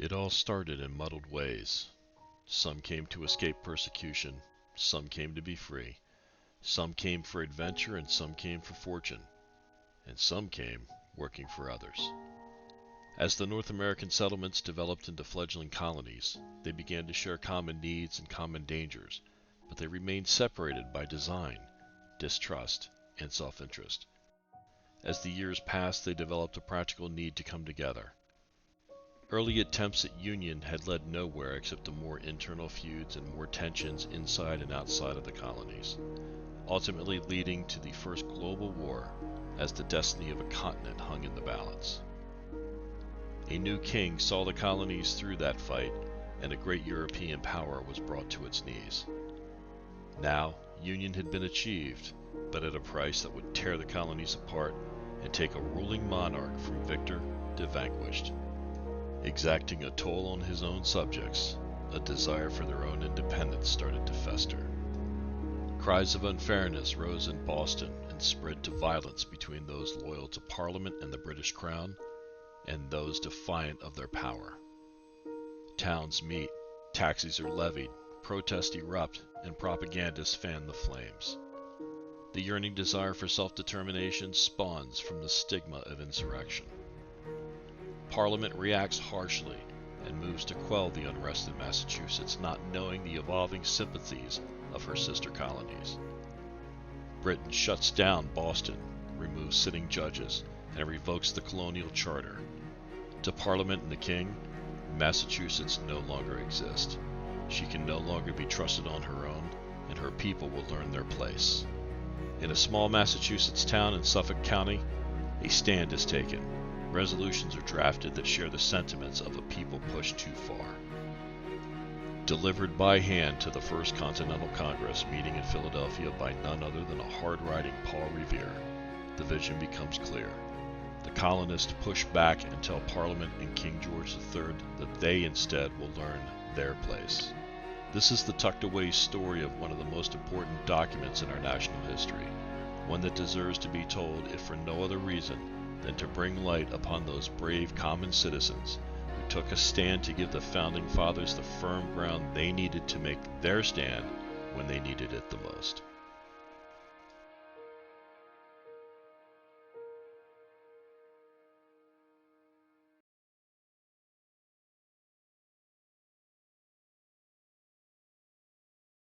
It all started in muddled ways. Some came to escape persecution, some came to be free, some came for adventure and some came for fortune, and some came working for others. As the North American settlements developed into fledgling colonies, they began to share common needs and common dangers, but they remained separated by design, distrust, and self-interest. As the years passed, they developed a practical need to come together. Early attempts at union had led nowhere except to more internal feuds and more tensions inside and outside of the colonies, ultimately leading to the First Global War as the destiny of a continent hung in the balance. A new king saw the colonies through that fight, and a great European power was brought to its knees. Now, union had been achieved, but at a price that would tear the colonies apart and take a ruling monarch from victor to vanquished. Exacting a toll on his own subjects, a desire for their own independence started to fester. Cries of unfairness rose in Boston and spread to violence between those loyal to Parliament and the British Crown, and those defiant of their power. Towns meet, taxes are levied, protests erupt, and propagandists fan the flames. The yearning desire for self-determination spawns from the stigma of insurrection. Parliament reacts harshly and moves to quell the unrest in Massachusetts, not knowing the evolving sympathies of her sister colonies. Britain shuts down Boston, removes sitting judges, and revokes the colonial charter. To Parliament and the King, Massachusetts no longer exists. She can no longer be trusted on her own, and her people will learn their place. In a small Massachusetts town in Suffolk County, a stand is taken. Resolutions are drafted that share the sentiments of a people pushed too far. Delivered by hand to the First Continental Congress meeting in Philadelphia by none other than a hard-riding Paul Revere, the vision becomes clear. The colonists push back and tell Parliament and King George III that they instead will learn their place. This is the tucked-away story of one of the most important documents in our national history, one that deserves to be told if for no other reason than to bring light upon those brave common citizens who took a stand to give the Founding Fathers the firm ground they needed to make their stand when they needed it the most.